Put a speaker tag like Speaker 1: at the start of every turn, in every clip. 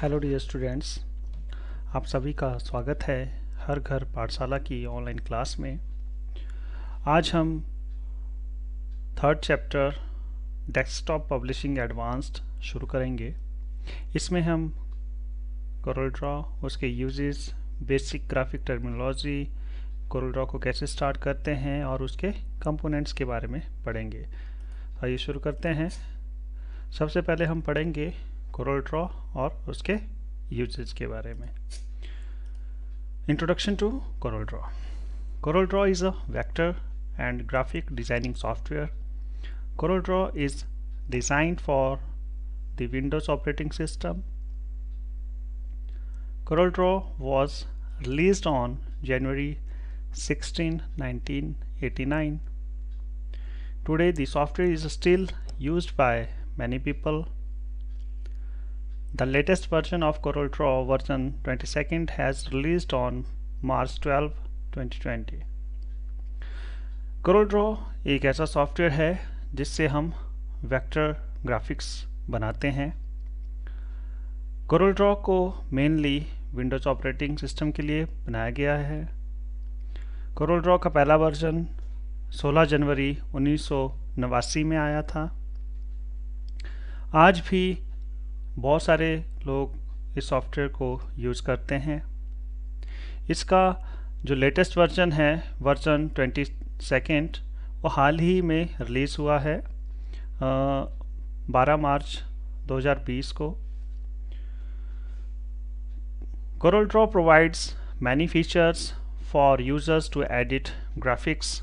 Speaker 1: Hello dear students, आप सभी का स्वागत है हर घर पाठशाला की ऑनलाइन क्लास में। आज हम third chapter desktop publishing advanced शुरू करेंगे। इसमें हम कोरल ड्रॉ, उसके uses, basic graphic terminology, Corel Draw को कैसे स्टार्ट करते हैं और उसके कंपोनेंट्स के बारे में पढ़ेंगे। आइए शुरू करते हैं। सबसे पहले हम पढ़ेंगे कोरल ड्रॉ और उसके यूजेस के बारे में। Introduction to Corel Draw. Corel Draw is a vector and graphic designing software. Corel Draw is designed for the Windows operating system. Corel Draw was released on January 16, 1989. Today the software is still used by many people. The latest version of Corel Draw, version 22nd, has released on March 12, 2020. Corel Draw एक ऐसा software है जिससे हम vector graphics बनाते हैं। Corel Draw को mainly Windows operating system के लिए बनाया गया है। Corel Draw का पहला वर्जन 16 जनवरी 1989 में आया था। आज भी बहुत सारे लोग इस सॉफ्टवेयर को यूज़ करते हैं। इसका जो लेटेस्ट वर्जन है, वर्जन 22nd, वो हाल ही में रिलीज़ हुआ है 12 मार्च 2020 को। Corel Draw provides many features for users to edit graphics.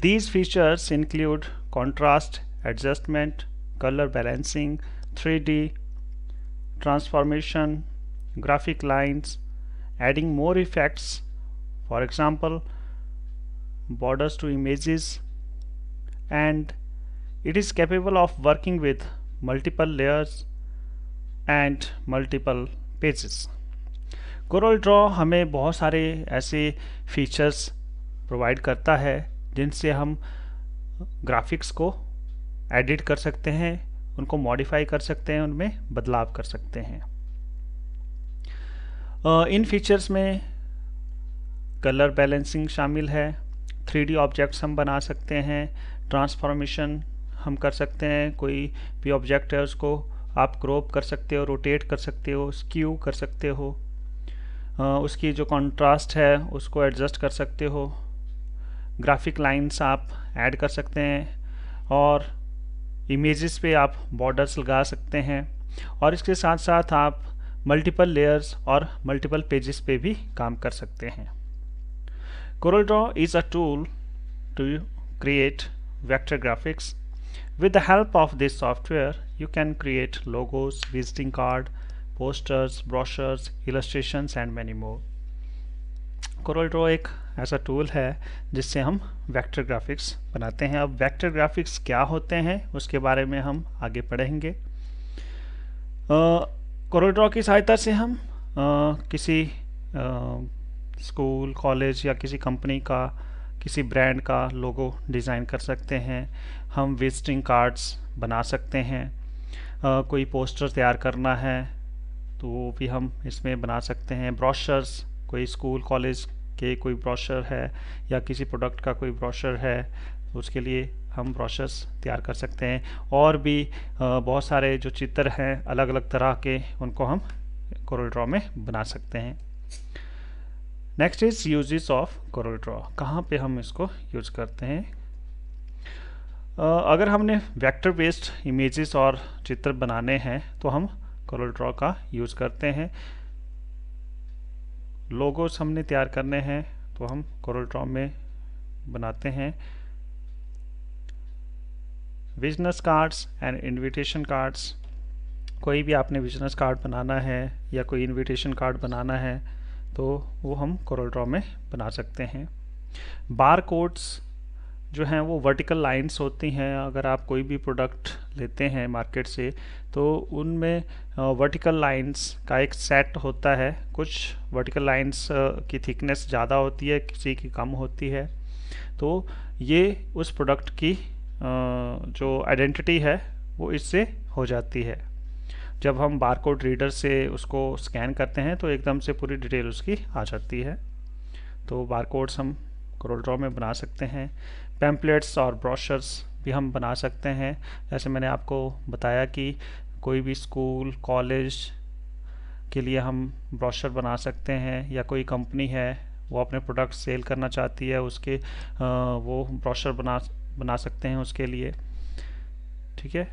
Speaker 1: These features include contrast adjustment, color balancing, 3D transformation, graphic lines, adding more effects, for example borders to images, and it is capable of working with multiple layers and multiple pages. Corel Draw हमें बहुत सारे ऐसे features provide करता है जिनसे हम graphics को edit कर सकते हैं, उनको मॉडिफाई कर सकते हैं, उनमें बदलाव कर सकते हैं। इन फीचर्स में कलर बैलेंसिंग शामिल है, 3D ऑब्जेक्ट्स हम बना सकते हैं, ट्रांसफॉर्मेशन हम कर सकते हैं, कोई भी ऑब्जेक्ट है उसको आप क्रॉप कर सकते हो, रोटेट कर सकते हो, स्क्यू कर सकते हो, उसकी जो कॉन्ट्रास्ट है उसको एडजस्ट कर सकते हो, ग्राफिक लाइंस आप ऐड कर सकते हैं और इमेजेस पे आप बॉर्डर्स लगा सकते हैं, और इसके साथ साथ आप मल्टीपल लेयर्स और मल्टीपल पेजेस पे भी काम कर सकते हैं। Corel Draw is a tool to create vector graphics. With the help of this software, you can create logos, visiting card, posters, brochures, illustrations and many more. Corel Draw एक ऐसा tool है जिससे हम वेक्टर ग्राफिक्स बनाते हैं। अब vector graphics क्या होते हैं उसके बारे में हम आगे पढ़ेंगे। Corel Draw की सहायता से हम किसी स्कूल, कॉलेज या किसी कंपनी का, किसी ब्रांड का लोगो डिज़ाइन कर सकते हैं। हम विजिटिंग कार्ड्स बना सकते हैं। कोई पोस्टर तैयार करना है तो वो भी हम इसमें बना सकते हैं। ब्रोशर्स, कोई स्कूल कॉलेज के कोई ब्रोशर है या किसी प्रोडक्ट का कोई ब्रोशर है, उसके लिए हम ब्रोशर्स तैयार कर सकते हैं। और भी बहुत सारे जो चित्र हैं अलग अलग तरह के, उनको हम Corel Draw में बना सकते हैं। Next is uses of Corel Draw। कहाँ पे हम इसको यूज करते हैं? अगर हमने वेक्टर बेस्ड इमेजेस और चित्र बनाने हैं तो हम Corel Draw का यूज करते हैं। लोगोस हमने तैयार करने हैं तो हम Corel Draw में बनाते हैं। Business cards and invitation cards, कोई भी आपने बिजनेस कार्ड बनाना है या कोई इनविटेशन कार्ड बनाना है तो वो हम Corel Draw में बना सकते हैं। बार कोड्स जो हैं वो वर्टिकल लाइंस होती हैं। अगर आप कोई भी प्रोडक्ट लेते हैं मार्केट से तो उनमें वर्टिकल लाइंस का एक सेट होता है। कुछ वर्टिकल लाइंस की थिकनेस ज़्यादा होती है, किसी की कम होती है, तो ये उस प्रोडक्ट की जो आइडेंटिटी है वो इससे हो जाती है। जब हम बारकोड रीडर से उसको स्कैन करते हैं तो एकदम से पूरी डिटेल उसकी आ जाती है। तो बारकोड्स हम कोरल ड्रॉ में बना सकते हैं। पैम्पलेट्स और ब्रोशर्स भी हम बना सकते हैं। जैसे मैंने आपको बताया कि कोई भी स्कूल कॉलेज के लिए हम ब्रोशर बना सकते हैं, या कोई कंपनी है वो अपने प्रोडक्ट सेल करना चाहती है, उसके वो ब्रोशर बना सकते हैं उसके लिए। ठीक है,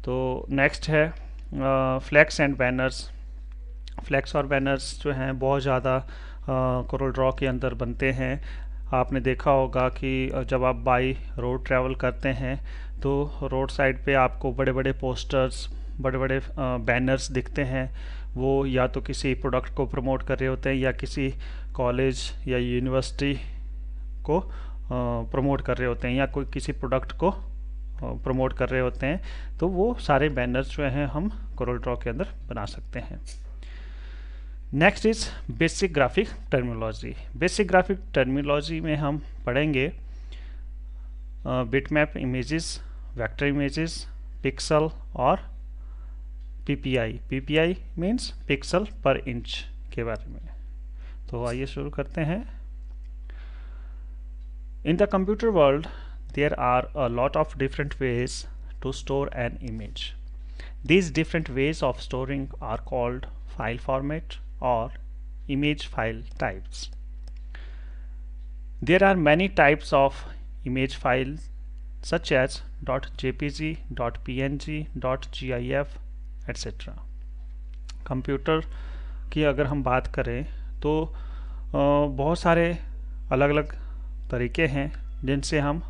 Speaker 1: तो नेक्स्ट है फ्लैक्स एंड बैनर्स। फ्लैक्स और बैनर्स जो हैं बहुत ज़्यादा कोरल ड्रॉ के अंदर बनते हैं। आपने देखा होगा कि जब आप बाई रोड ट्रैवल करते हैं तो रोड साइड पे आपको बड़े बड़े पोस्टर्स, बड़े बड़े बैनर्स दिखते हैं। वो या तो किसी प्रोडक्ट को प्रमोट कर रहे होते हैं या किसी कॉलेज या यूनिवर्सिटी को प्रमोट कर रहे होते हैं, या कोई किसी प्रोडक्ट को प्रमोट कर रहे होते हैं। तो वो सारे बैनर्स जो हैं हम कोरल ड्रॉ के अंदर बना सकते हैं। Next is basic graphic terminology. Basic graphic terminology में हम पढ़ेंगे bitmap images, vector images, pixel और पीपीआई। पीपीआई मीन्स पिक्सल पर इंच के बारे में। तो आइए शुरू करते हैं। In the computer world there are a lot of different ways to store an image. These different ways of storing are called file format or image file types. There are many types of image files such as .jpg, .png, .gif, etc. Computer की अगर हम बात करें तो बहुत सारे अलग अलग तरीके हैं जिनसे हम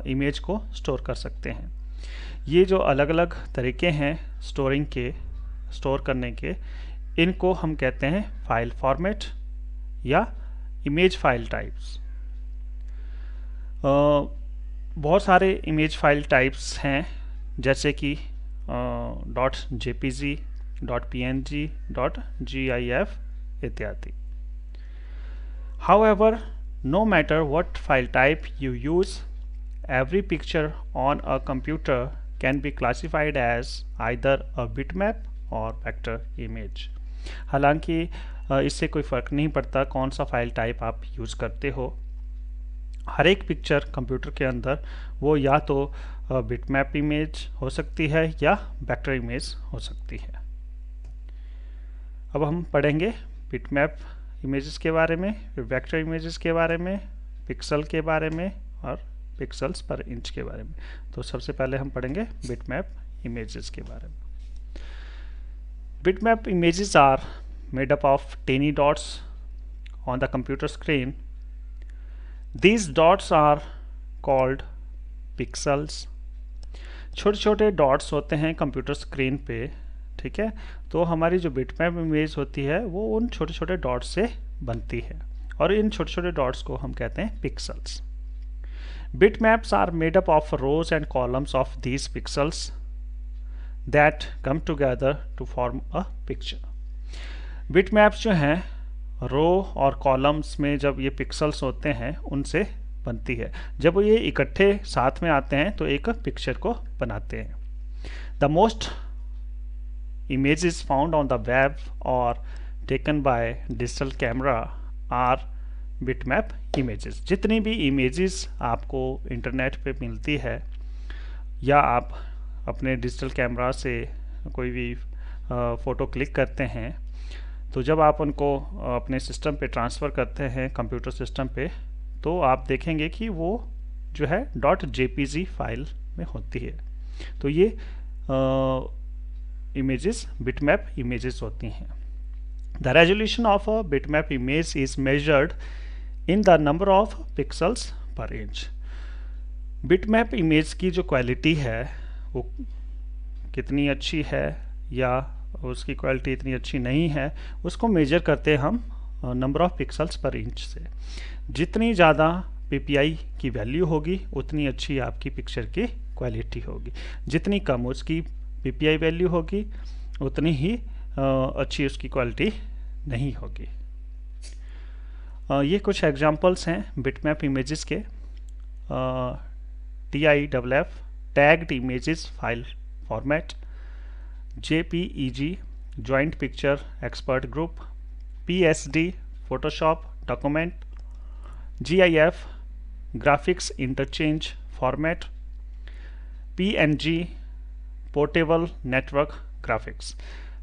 Speaker 1: इमेज को स्टोर कर सकते हैं। ये जो अलग अलग तरीके हैं स्टोर करने के, इनको हम कहते हैं फाइल फॉर्मेट या इमेज फाइल टाइप्स। बहुत सारे इमेज फाइल टाइप्स हैं जैसे कि .jpg, .png, .gif इत्यादि। However, no matter what file type you use, every picture on a computer can be classified as either a bitmap or vector image. हालांकि इससे कोई फ़र्क नहीं पड़ता कौन सा फाइल टाइप आप यूज़ करते हो। हर एक पिक्चर कंप्यूटर के अंदर वो या तो बिटमैप इमेज हो सकती है या वेक्टर इमेज हो सकती है। अब हम पढ़ेंगे बिटमैप इमेजेस के बारे में, फिर वेक्टर इमेजेस के बारे में, पिक्सल के बारे में और पिक्सल्स पर इंच के बारे में। तो सबसे पहले हम पढ़ेंगे बिटमैप इमेजेस के बारे में। Bitmap images are made up of tiny dots on the computer screen. These dots are called pixels. छोटे छोटे डॉट्स होते हैं कंप्यूटर स्क्रीन पे, ठीक है। तो हमारी जो बिटमैप इमेज होती है वो उन छोटे छोटे डॉट्स से बनती है और इन छोटे छोटे डॉट्स को हम कहते हैं pixels. Bitmaps are made up of rows and columns of these pixels that come together to form a picture. Bitmaps जो हैं रो और कॉलम्स में जब ये पिक्सल्स होते हैं उनसे बनती है। जब ये इकट्ठे साथ में आते हैं तो एक पिक्चर को बनाते हैं। The most images found on the web or taken by digital camera are bitmap images. जितनी भी इमेजेस आपको इंटरनेट पे मिलती है या आप अपने डिजिटल कैमरा से कोई भी फ़ोटो क्लिक करते हैं, तो जब आप उनको अपने सिस्टम पे ट्रांसफ़र करते हैं कंप्यूटर सिस्टम पे, तो आप देखेंगे कि वो जो है .jpg फाइल में होती है। तो ये इमेजेस बिटमैप इमेजेस होती हैं। The resolution of a bitmap image is measured in the number of pixels per inch. Bitmap image की जो क्वालिटी है वो कितनी अच्छी है या उसकी क्वालिटी इतनी अच्छी नहीं है, उसको मेजर करते हैं हम नंबर ऑफ पिक्सल्स पर इंच से। जितनी ज़्यादा पीपीआई की वैल्यू होगी उतनी अच्छी आपकी पिक्चर की क्वालिटी होगी। जितनी कम उसकी पीपीआई वैल्यू होगी उतनी ही अच्छी उसकी क्वालिटी नहीं होगी। ये कुछ एग्जांपल्स हैं बिटमैप इमेजेस के। TIFF tagged images file format, JPEG Joint Picture Expert Group, PSD Photoshop Document, GIF Graphics Interchange Format, PNG Portable Network Graphics।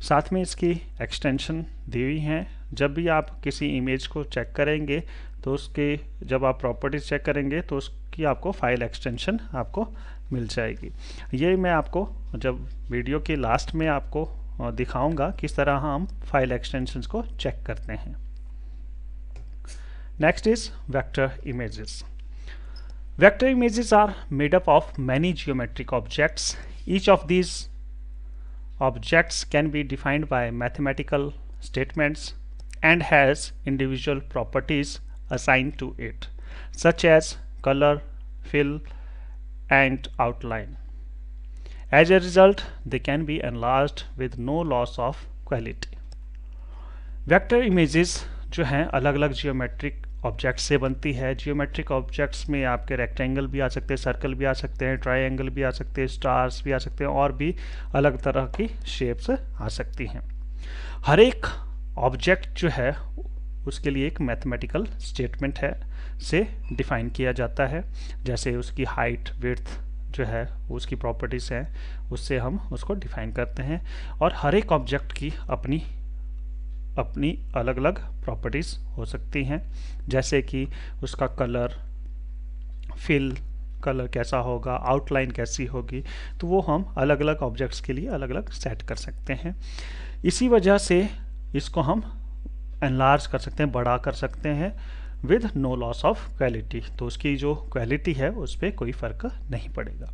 Speaker 1: साथ में इसकी एक्सटेंशन दी हुई हैं। जब भी आप किसी इमेज को चेक करेंगे तो उसके जब आप प्रॉपर्टीज चेक करेंगे तो उसकी आपको फाइल एक्सटेंशन आपको मिल जाएगी। ये मैं आपको जब वीडियो के लास्ट में आपको दिखाऊंगा किस तरह हम फाइल एक्सटेंशंस को चेक करते हैं। Next is vector images. Vector images are made up of many geometric objects. Each of these objects can be defined by mathematical statements and has individual properties assigned to it, such as color, fill, and outline. As a result, they can be enlarged with no loss of quality. Vector images जो हैं अलग अलग geometric objects से बनती है। Geometric objects में आपके rectangle भी आ सकते हैं, सर्कल भी आ सकते हैं, ट्रायंगल भी आ सकते हैं, स्टार्स भी आ सकते हैं और भी अलग तरह की शेप्स आ सकती हैं। हर एक ऑब्जेक्ट जो है उसके लिए एक मैथमेटिकल स्टेटमेंट है से डिफाइन किया जाता है। जैसे उसकी हाइट, विड्थ जो है उसकी प्रॉपर्टीज हैं, उससे हम उसको डिफाइन करते हैं। और हर एक ऑब्जेक्ट की अपनी अलग अलग प्रॉपर्टीज हो सकती हैं, जैसे कि उसका कलर, फिल कलर कैसा होगा, आउटलाइन कैसी होगी, तो वो हम अलग अलग ऑब्जेक्ट्स के लिए अलग अलग सेट कर सकते हैं। इसी वजह से इसको हम एनलार्ज कर सकते हैं, बड़ा कर सकते हैं with no loss of quality. तो उसकी जो क्वालिटी है उस पर कोई फर्क नहीं पड़ेगा।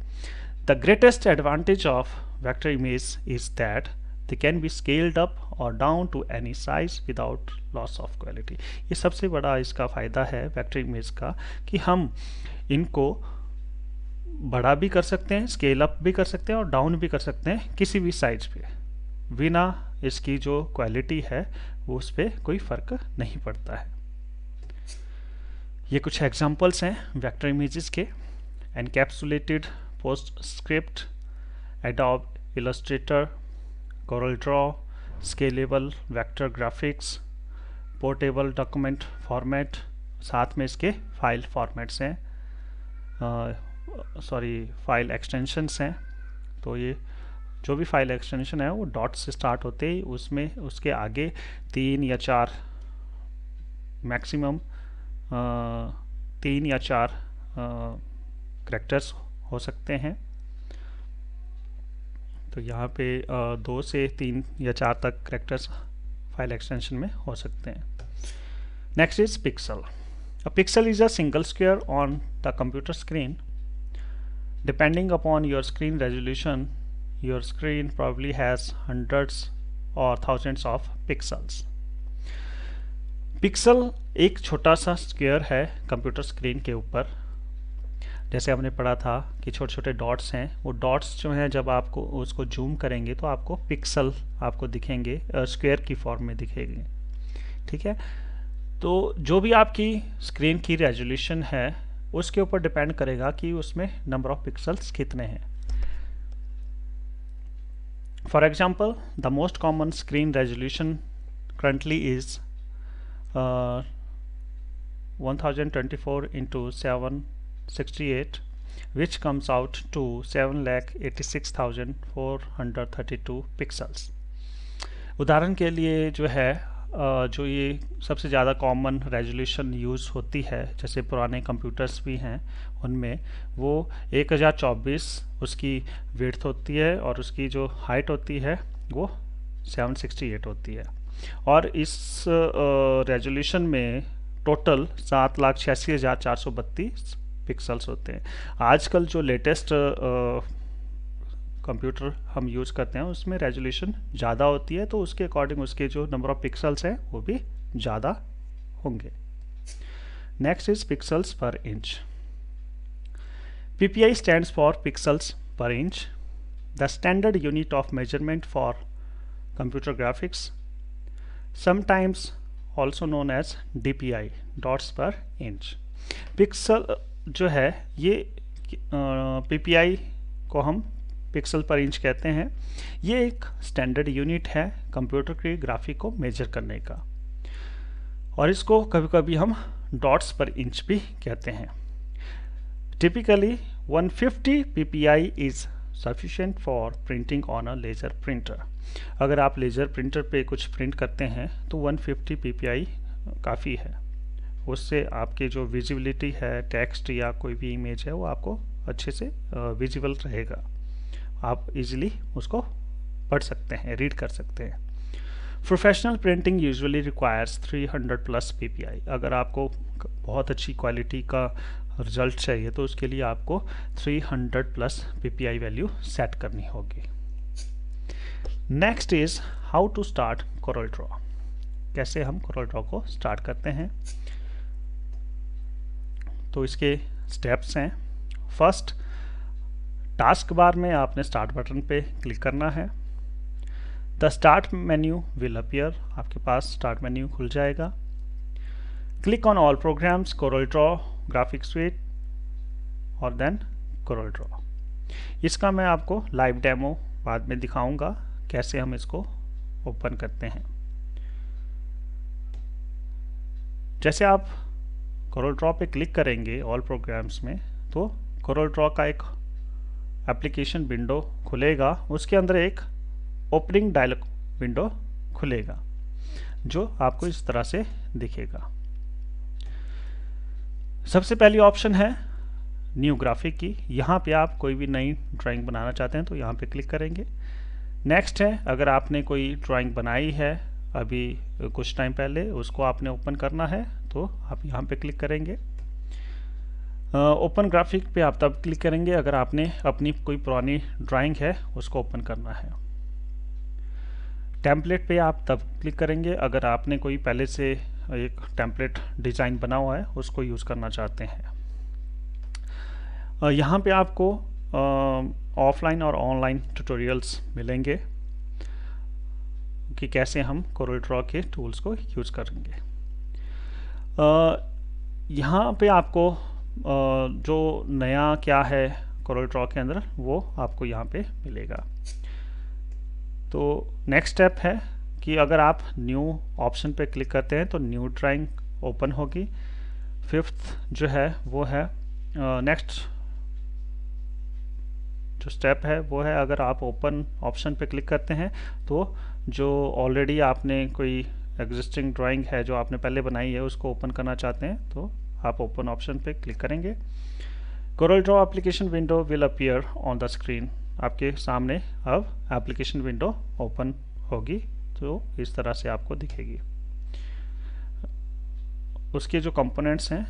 Speaker 1: The greatest advantage of vector image is that they can be scaled up or down to any size without loss of quality। ये सबसे बड़ा इसका फ़ायदा है वेक्टर इमेज का कि हम इनको बड़ा भी कर सकते हैं, स्केल अप भी कर सकते हैं और डाउन भी कर सकते हैं किसी भी साइज पे, बिना इसकी जो क्वालिटी है वो उस पर कोई फ़र्क नहीं पड़ता है। ये कुछ एग्जांपल्स हैं वेक्टर इमेजेस के। Encapsulated PostScript, adobe Illustrator, Corel Draw, Scalable Vector Graphics, Portable Document Format, साथ में इसके फाइल फॉर्मेट्स हैं, फाइल एक्सटेंशंस हैं। तो ये जो भी फाइल एक्सटेंशन है वो डॉट से स्टार्ट होते ही उसमें उसके आगे 3 या 4 मैक्सिमम 3 या 4 कैरेक्टर्स हो सकते हैं। तो यहाँ पे 2 से 3 या 4 तक कैरेक्टर्स फाइल एक्सटेंशन में हो सकते हैं। Next is pixel. A pixel is a single square on the computer screen. Depending upon your screen resolution, your screen probably has hundreds or thousands of pixels। Pixel एक छोटा सा square है computer screen के ऊपर। जैसे हमने पढ़ा था कि छोटे छोटे डॉट्स हैं, वो डॉट्स जो हैं जब आपको उसको जूम करेंगे तो आपको पिक्सल आपको दिखेंगे, स्क्वायर की फॉर्म में दिखेंगे। ठीक है, तो जो भी आपकी स्क्रीन की रेजोल्यूशन है उसके ऊपर डिपेंड करेगा कि उसमें नंबर ऑफ पिक्सल्स कितने हैं। For example, the most common screen resolution currently is 1024 into 768, which comes out to 7,86,432 pixels. उदाहरण के लिए जो है जो ये सबसे ज़्यादा कॉमन रेजोल्यूशन यूज़ होती है, जैसे पुराने कंप्यूटर्स भी हैं उनमें, वो 1024 उसकी विड्थ होती है और उसकी जो हाइट होती है वो 768 होती है। और इस रेजोल्यूशन में टोटल 7,86,432 पिक्सल्स होते हैं। आजकल जो लेटेस्ट कंप्यूटर हम यूज़ करते हैं उसमें रेजोल्यूशन ज़्यादा होती है, तो उसके अकॉर्डिंग उसके जो नंबर ऑफ पिक्सल्स हैं वो भी ज़्यादा होंगे। नेक्स्ट इज पिक्सल्स पर inch. PPI stands for pixels per inch, the standard unit of measurement for computer graphics, sometimes also known as DPI, dots per inch। Pixel जो है ये PPI को हम पिक्सल पर इंच कहते हैं। ये एक स्टैंडर्ड यूनिट है कंप्यूटर के ग्राफिक को मेजर करने का, और इसको कभी कभी हम डॉट्स पर इंच भी कहते हैं। Typically 150 ppi is sufficient for printing on a laser printer. अगर आप लेजर प्रिंटर पे कुछ प्रिंट करते हैं तो 150 ppi काफ़ी है। उससे आपके जो विजिबिलिटी है, टेक्स्ट या कोई भी इमेज है, वो आपको अच्छे से विजिबल रहेगा, आप इजीली उसको पढ़ सकते हैं, रीड कर सकते हैं। Professional printing usually requires 300+ ppi। अगर आपको बहुत अच्छी क्वालिटी का रिजल्ट चाहिए तो उसके लिए आपको 300+ ppi वैल्यू सेट करनी होगी। Next is how to start Corel draw. कैसे हम कोरल ड्रॉ को स्टार्ट करते हैं, तो इसके स्टेप्स हैं। फर्स्ट, टास्क बार में आपने स्टार्ट बटन पे क्लिक करना है। The start menu will appear, आपके पास स्टार्ट मेन्यू खुल जाएगा। Click on all programmes, Corel Draw, graphic sweet और देन कोरल ड्रॉ। इसका मैं आपको लाइव डेमो बाद में दिखाऊंगा कैसे हम इसको ओपन करते हैं। जैसे आप कोरल ड्रॉ पे क्लिक करेंगे ऑल प्रोग्राम्स में, तो कोरल ड्रॉ का एक एप्लीकेशन विंडो खुलेगा, उसके अंदर एक ओपनिंग डायलॉग विंडो खुलेगा जो आपको इस तरह से दिखेगा। सबसे पहली ऑप्शन है न्यू ग्राफिक की। यहाँ पे आप कोई भी नई ड्राइंग बनाना चाहते हैं तो यहाँ पे क्लिक करेंगे। नेक्स्ट है, अगर आपने कोई ड्राइंग बनाई है अभी कुछ टाइम पहले, उसको आपने ओपन करना है तो आप यहाँ पे क्लिक करेंगे। ओपन ग्राफिक पे आप तब क्लिक करेंगे अगर आपने अपनी कोई पुरानी ड्राइंग है उसको ओपन करना है। टेम्पलेट पे आप तब क्लिक करेंगे अगर आपने कोई पहले से एक टेम्पलेट डिज़ाइन बना हुआ है उसको यूज़ करना चाहते हैं। यहाँ पे आपको ऑफलाइन और ऑनलाइन ट्यूटोरियल्स मिलेंगे कि कैसे हम कोरल ड्रॉ के टूल्स को यूज़ करेंगे। यहाँ पे आपको जो नया क्या है कोरल ड्रॉ के अंदर वो आपको यहाँ पे मिलेगा। तो नेक्स्ट स्टेप है कि अगर आप न्यू ऑप्शन पे क्लिक करते हैं तो न्यू ड्राइंग ओपन होगी। फिफ्थ जो है वो है नेक्स्ट जो स्टेप है वो है, अगर आप ओपन ऑप्शन पे क्लिक करते हैं तो जो ऑलरेडी आपने कोई एग्जिस्टिंग ड्राइंग है जो आपने पहले बनाई है उसको ओपन करना चाहते हैं तो आप ओपन ऑप्शन पे क्लिक करेंगे। Corel Draw application window will appear on the screen. आपके सामने अब एप्लीकेशन विंडो ओपन होगी, तो इस तरह से आपको दिखेगी। उसके जो कंपोनेंट्स हैं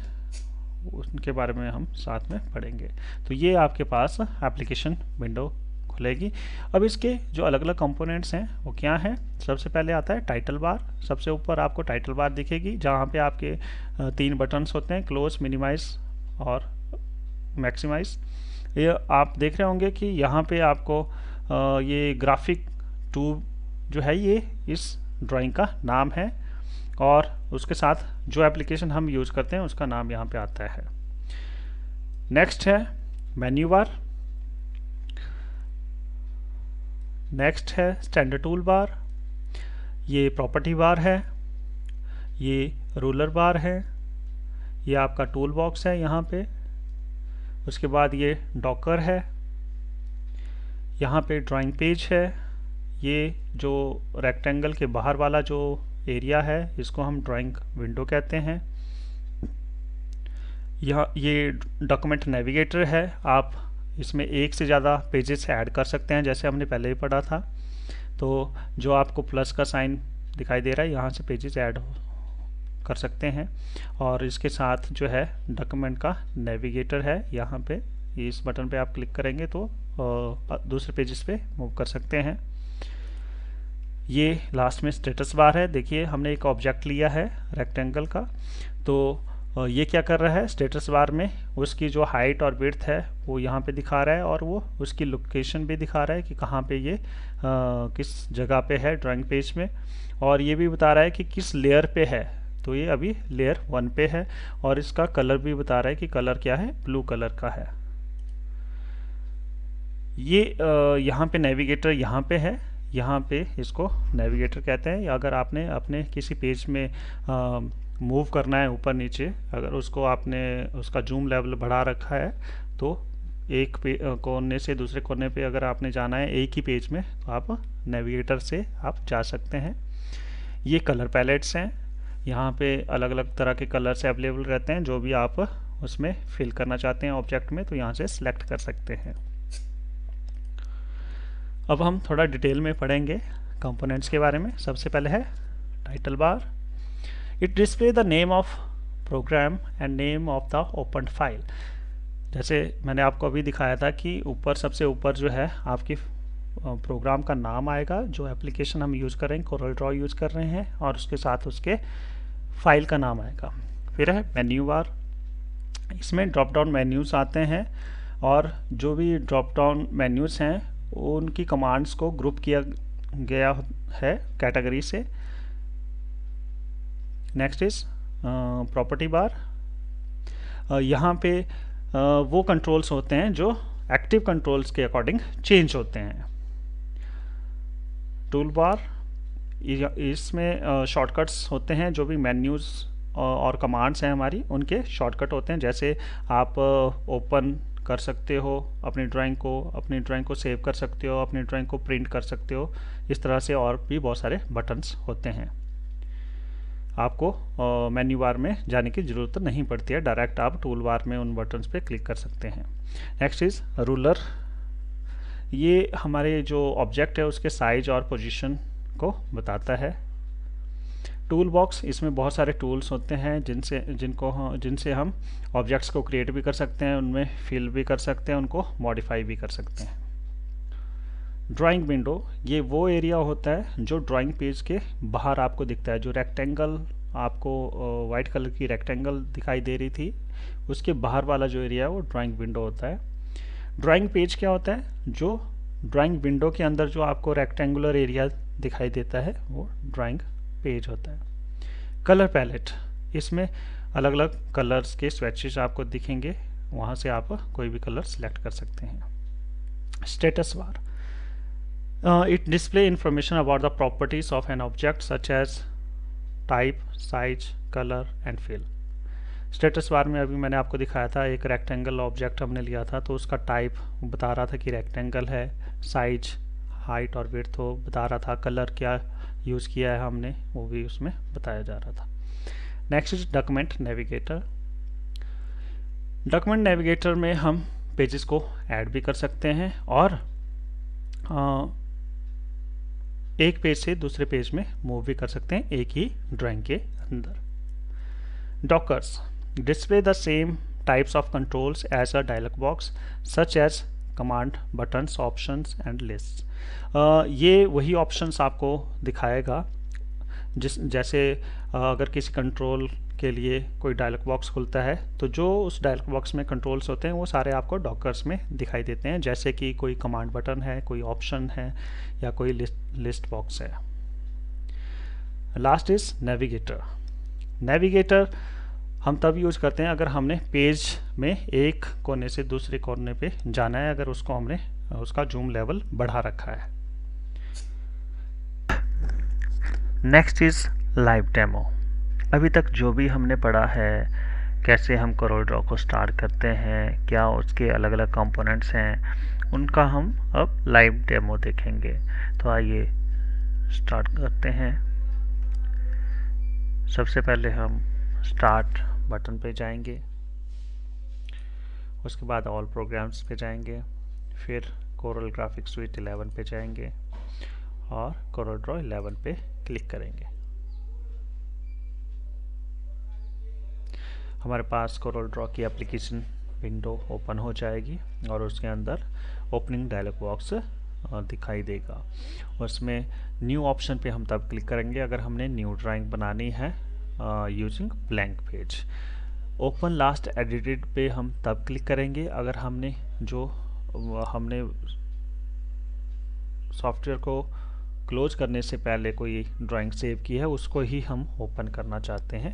Speaker 1: उनके बारे में हम साथ में पढ़ेंगे। तो ये आपके पास एप्लीकेशन विंडो खुलेगी। अब इसके जो अलग अलग कंपोनेंट्स हैं वो क्या हैं, सबसे पहले आता है टाइटल बार। सबसे ऊपर आपको टाइटल बार दिखेगी जहाँ पे आपके 3 बटन्स होते हैं, क्लोज, मिनिमाइज और मैक्सिमाइज। ये आप देख रहे होंगे कि यहाँ पे आपको ये ग्राफिक 2 जो है ये इस ड्राइंग का नाम है और उसके साथ जो एप्लीकेशन हम यूज़ करते हैं उसका नाम यहाँ पे आता है। नेक्स्ट है मेन्यू बार। नेक्स्ट है स्टैंडर्ड टूल बार। ये प्रॉपर्टी बार है, ये रूलर बार है, ये आपका टूल बॉक्स है यहाँ पे। उसके बाद ये डॉकर है, यहाँ पे ड्राइंग पेज है। ये जो रेक्टेंगल के बाहर वाला जो एरिया है इसको हम ड्राइंग विंडो कहते हैं। ये डॉक्यूमेंट नेविगेटर है, आप इसमें एक से ज़्यादा पेजेस ऐड कर सकते हैं जैसे हमने पहले ही पढ़ा था। तो जो आपको प्लस का साइन दिखाई दे रहा है यहाँ से पेजेस ऐड कर सकते हैं। और इसके साथ जो है डॉक्यूमेंट का नेविगेटर है, यहाँ पे इस बटन पे आप क्लिक करेंगे तो दूसरे पेजेस पे मूव कर सकते हैं। ये लास्ट में स्टेटस बार है। देखिए हमने एक ऑब्जेक्ट लिया है रेक्टेंगल का, तो ये क्या कर रहा है, स्टेटस बार में उसकी जो हाइट और विड्थ है वो यहाँ पे दिखा रहा है और वो उसकी लोकेशन भी दिखा रहा है कि कहाँ पे ये किस जगह पे है ड्राइंग पेज में, और ये भी बता रहा है कि किस लेयर पे है। तो ये अभी लेयर 1 पे है और इसका कलर भी बता रहा है कि कलर क्या है, ब्लू कलर का है। ये यहाँ पे नेविगेटर यहाँ पे है, यहाँ पे इसको नेविगेटर कहते हैं। या अगर आपने अपने किसी पेज में मूव करना है ऊपर नीचे, अगर उसको आपने उसका जूम लेवल बढ़ा रखा है तो एक कोने से दूसरे कोने पे अगर आपने जाना है एक ही पेज में, तो आप नेविगेटर से आप जा सकते हैं। ये कलर पैलेट्स हैं, यहाँ पे अलग अलग तरह के कलर्स अवेलेबल रहते हैं, जो भी आप उसमें फिल करना चाहते हैं ऑब्जेक्ट में, तो यहाँ से सिलेक्ट कर सकते हैं। अब हम थोड़ा डिटेल में पढ़ेंगे कंपोनेंट्स के बारे में। सबसे पहले है title bar. It display the name of program and name of the open file. जैसे मैंने आपको अभी दिखाया था कि ऊपर सबसे ऊपर जो है आपकी प्रोग्राम का नाम आएगा, जो एप्लीकेशन हम यूज़ कर रहे हैं, कोरल ड्रॉ यूज़ कर रहे हैं, और उसके साथ उसके फाइल का नाम आएगा। फिर है मेन्यू बार। इसमें ड्रॉप डाउन मेन्यूज़ आते हैं, और जो भी ड्रॉप डाउन मेन्यूज़ हैं उनकी कमांड्स को ग्रुप किया गया है कैटेगरी से। नेक्स्ट इज प्रॉपर्टी बार। यहाँ पे वो कंट्रोल्स होते हैं जो एक्टिव कंट्रोल्स के अकॉर्डिंग चेंज होते हैं। टूल बार, इसमें शॉर्टकट्स होते हैं, जो भी मेन्यूज़ और कमांड्स हैं हमारी उनके शॉर्टकट होते हैं। जैसे आप ओपन कर सकते हो अपनी ड्राइंग को सेव कर सकते हो, अपनी ड्राइंग को प्रिंट कर सकते हो, इस तरह से और भी बहुत सारे बटन्स होते हैं। आपको मेन्यू बार में जाने की ज़रूरत नहीं पड़ती है, डायरेक्ट आप टूल बार में उन बटन्स पे क्लिक कर सकते हैं। Next is ruler. ये हमारे जो ऑब्जेक्ट है उसके साइज और पोजीशन को बताता है। टूल बॉक्स, इसमें बहुत सारे टूल्स होते हैं जिनसे हम ऑब्जेक्ट्स को क्रिएट भी कर सकते हैं, उनमें फिल भी कर सकते हैं, उनको मॉडिफाई भी कर सकते हैं। ड्राइंग विंडो, ये वो एरिया होता है जो ड्राइंग पेज के बाहर आपको दिखता है। जो रेक्टेंगल आपको वाइट कलर की रेक्टेंगल दिखाई दे रही थी, उसके बाहर वाला जो एरिया है वो ड्राइंग विंडो होता है। ड्राइंग पेज क्या होता है? जो ड्राइंग विंडो के अंदर जो आपको रेक्टेंगुलर एरिया दिखाई देता है वो ड्राइंग पेज होता है। कलर पैलेट, इसमें अलग अलग कलर्स के स्वेचेस आपको दिखेंगे, वहाँ से आप कोई भी कलर सिलेक्ट कर सकते हैं। Status bar, it display information about the properties of an object such as type, size, colour and fill. Status bar में अभी मैंने आपको दिखाया था, एक रेक्टेंगल ऑब्जेक्ट हमने लिया था, तो उसका टाइप बता रहा था कि रेक्टेंगल है, साइज, हाइट और विड्थ वो बता रहा था, कलर क्या यूज़ किया है हमने वो भी उसमें बताया जा रहा था। Next is document navigator. Document navigator में हम पेजेस को ऐड भी कर सकते हैं और एक पेज से दूसरे पेज में मूव भी कर सकते हैं एक ही ड्राइंग के अंदर। Dockers display the same types of controls as a dialog box such as command, buttons, options and list. ये वही ऑप्शंस आपको दिखाएगा जैसे अगर किसी कंट्रोल के लिए कोई डायलॉग बॉक्स खुलता है तो जो उस डायलॉग बॉक्स में कंट्रोल्स होते हैं वो सारे आपको डॉकर्स में दिखाई देते हैं, जैसे कि कोई कमांड बटन है, कोई ऑप्शन है या कोई लिस्ट बॉक्स है। Last is navigator. नेविगेटर हम तब यूज़ करते हैं अगर हमने पेज में एक कोने से दूसरे कोने पे जाना है, अगर उसको हमने उसका जूम लेवल बढ़ा रखा है। Next is live demo. अभी तक जो भी हमने पढ़ा है, कैसे हम कोरल ड्रॉ को स्टार्ट करते हैं, क्या उसके अलग अलग कंपोनेंट्स हैं, उनका हम अब लाइव डेमो देखेंगे। तो आइए स्टार्ट करते हैं। सबसे पहले हम स्टार्ट बटन पे जाएंगे, उसके बाद ऑल प्रोग्राम्स पे जाएंगे, फिर कोरल ग्राफिक्स सूट 11 पे जाएंगे और कोरल ड्रॉ 11 पे क्लिक करेंगे। हमारे पास कोरल ड्रॉ की एप्लीकेशन विंडो ओपन हो जाएगी और उसके अंदर ओपनिंग डायलॉग बॉक्स दिखाई देगा। उसमें न्यू ऑप्शन पे हम तब क्लिक करेंगे अगर हमने न्यू ड्राइंग बनानी है using blank page. Open last edited पे हम तब क्लिक करेंगे अगर हमने हमने सॉफ्टवेयर को क्लोज करने से पहले कोई ड्राइंग सेव की है उसको ही हम ओपन करना चाहते हैं,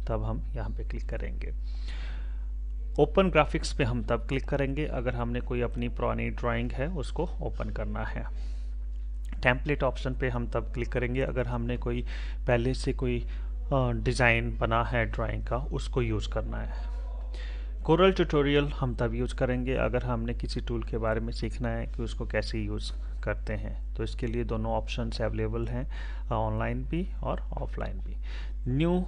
Speaker 1: तब हम यहाँ पे क्लिक करेंगे। ओपन ग्राफिक्स पे हम तब क्लिक करेंगे अगर हमने कोई अपनी पुरानी ड्राइंग है उसको ओपन करना है। टेम्पलेट ऑप्शन पे हम तब क्लिक करेंगे अगर हमने कोई पहले से कोई डिज़ाइन बना है ड्राइंग का, उसको यूज़ करना है। कोरल ट्यूटोरियल हम तब यूज़ करेंगे अगर हमने किसी टूल के बारे में सीखना है कि उसको कैसे यूज़ करते हैं। तो इसके लिए दोनों ऑप्शंस अवेलेबल हैं, ऑनलाइन भी और ऑफलाइन भी। न्यू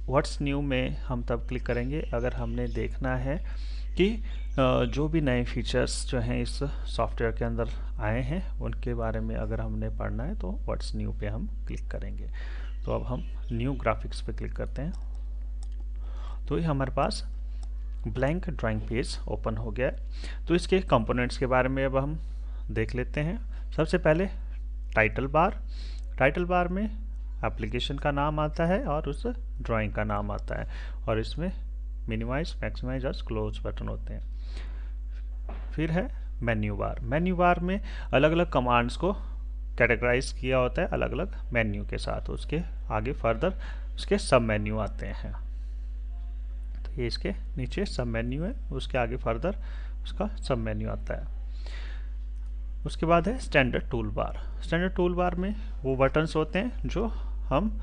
Speaker 1: व्हाट्स न्यू में हम तब क्लिक करेंगे अगर हमने देखना है कि जो भी नए फीचर्स जो हैं इस सॉफ्टवेयर के अंदर आए हैं उनके बारे में अगर हमने पढ़ना है तो व्हाट्स न्यू पे हम क्लिक करेंगे। तो अब हम न्यू ग्राफिक्स पे क्लिक करते हैं तो ये हमारे पास ब्लैंक ड्राइंग पेज ओपन हो गया है। तो इसके कंपोनेंट्स के बारे में अब हम देख लेते हैं। सबसे पहले टाइटल बार में एप्लीकेशन का नाम आता है और उस ड्राइंग का नाम आता है और इसमें मिनिमाइज, मैक्सिमाइज और क्लोज बटन होते हैं। फिर है मेन्यू बार में अलग अलग कमांड्स को कैटेगराइज किया होता है अलग अलग मेन्यू के साथ। उसके आगे फर्दर उसके सब मेन्यू आते हैं। तो ये इसके नीचे सब मेन्यू है, उसके आगे फर्दर उसका सब मेन्यू आता है। उसके बाद है स्टैंडर्ड टूल बार में वो बटन्स होते हैं जो हम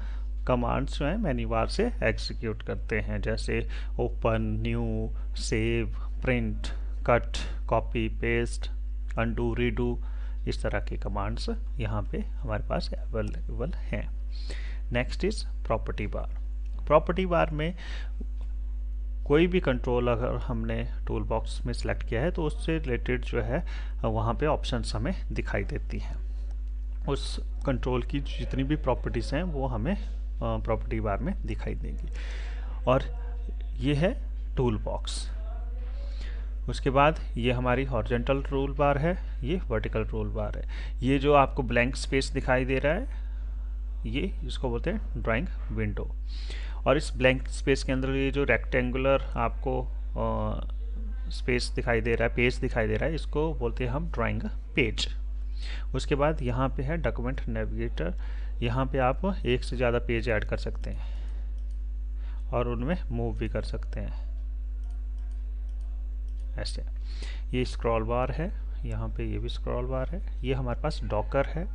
Speaker 1: कमांड्स जो हैं मेन्यू बार से एग्जीक्यूट करते हैं, जैसे open, new, save, print, cut, copy, paste, undo, redo, इस तरह के कमांड्स यहाँ पे हमारे पास अवेलेबल हैं। नेक्स्ट इज प्रॉपर्टी बार में कोई भी कंट्रोल अगर हमने टूल बॉक्स में सिलेक्ट किया है तो उससे रिलेटेड जो है वहाँ पे ऑप्शंस हमें दिखाई देती हैं। उस कंट्रोल की जितनी भी प्रॉपर्टीज़ हैं वो हमें प्रॉपर्टी बार में दिखाई देंगी। और ये है टूल बॉक्स। उसके बाद ये हमारी हॉरिजॉन्टल टूल बार है, ये वर्टिकल टूल बार है। ये जो आपको ब्लैंक स्पेस दिखाई दे रहा है ये इसको बोलते हैं ड्राइंग विंडो। और इस ब्लैंक स्पेस के अंदर ये जो रेक्टेंगुलर आपको स्पेस दिखाई दे रहा है, पेज दिखाई दे रहा है, इसको बोलते हैं हम ड्राइंग पेज। उसके बाद यहाँ पे है डॉक्यूमेंट नेविगेटर। यहाँ पे आप एक से ज़्यादा पेज ऐड कर सकते हैं और उनमें मूव भी कर सकते हैं ऐसे। ये स्क्रॉल बार है, यहाँ पे ये भी स्क्रॉल बार है। ये हमारे पास डॉकर है।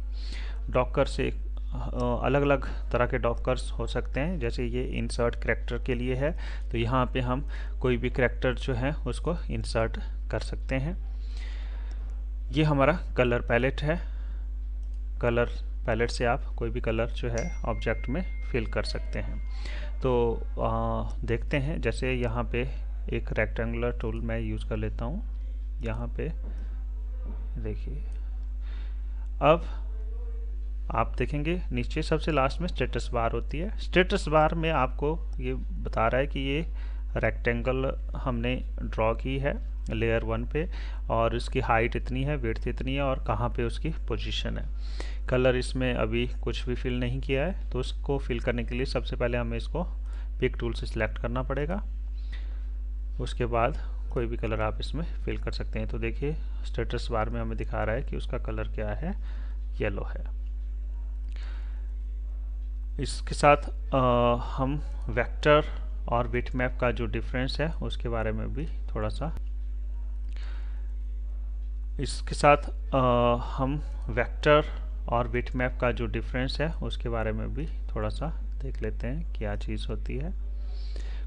Speaker 1: डॉकर से अलग अलग तरह के डॉकर्स हो सकते हैं, जैसे ये इंसर्ट करैक्टर के लिए है तो यहाँ पे हम कोई भी करैक्टर जो है उसको इंसर्ट कर सकते हैं। ये हमारा कलर पैलेट है। कलर पैलेट से आप कोई भी कलर जो है ऑब्जेक्ट में फिल कर सकते हैं। तो देखते हैं, जैसे यहाँ पे एक रेक्टेंगुलर टूल मैं यूज़ कर लेता हूँ। यहाँ पे देखिए, अब आप देखेंगे नीचे सबसे लास्ट में स्टेटस बार होती है। स्टेटस बार में आपको ये बता रहा है कि ये रेक्टेंगल हमने ड्रॉ की है लेयर 1 पे और इसकी हाइट इतनी है, विड्थ इतनी है और कहाँ पे उसकी पोजीशन है। कलर इसमें अभी कुछ भी फिल नहीं किया है, तो उसको फिल करने के लिए सबसे पहले हमें इसको पिक टूल से सिलेक्ट करना पड़ेगा। उसके बाद कोई भी कलर आप इसमें फिल कर सकते हैं। तो देखिए स्टेटस बार में हमें दिखा रहा है कि उसका कलर क्या है, येलो है। इसके साथ हम वेक्टर और बिटमैप का जो डिफरेंस है उसके बारे में भी थोड़ा सा हम वेक्टर और बिटमैप का जो डिफरेंस है उसके बारे में भी थोड़ा सा देख लेते हैं क्या चीज़ होती है।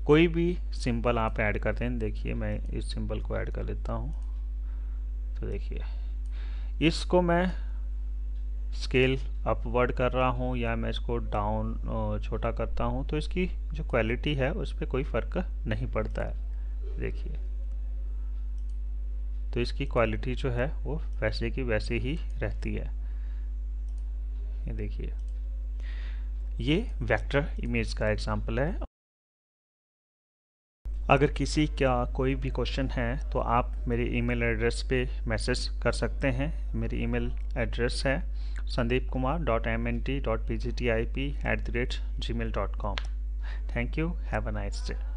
Speaker 1: कोई भी सिंबल आप ऐड करते हैं, देखिए मैं इस सिंबल को ऐड कर लेता हूँ। तो देखिए इसको मैं स्केल अपवर्ड कर रहा हूँ या मैं इसको डाउन छोटा करता हूँ तो इसकी जो क्वालिटी है उस पर कोई फ़र्क नहीं पड़ता है। देखिए तो इसकी क्वालिटी जो है वो वैसे की वैसे ही रहती है। ये देखिए, ये वेक्टर इमेज का एग्जांपल है। अगर किसी का कोई भी क्वेश्चन है तो आप मेरे ईमेल एड्रेस पे मैसेज कर सकते हैं। मेरी ईमेल एड्रेस है sandeepkumar.mnt.pgtip@gmail.com। Thank you. Have a nice day.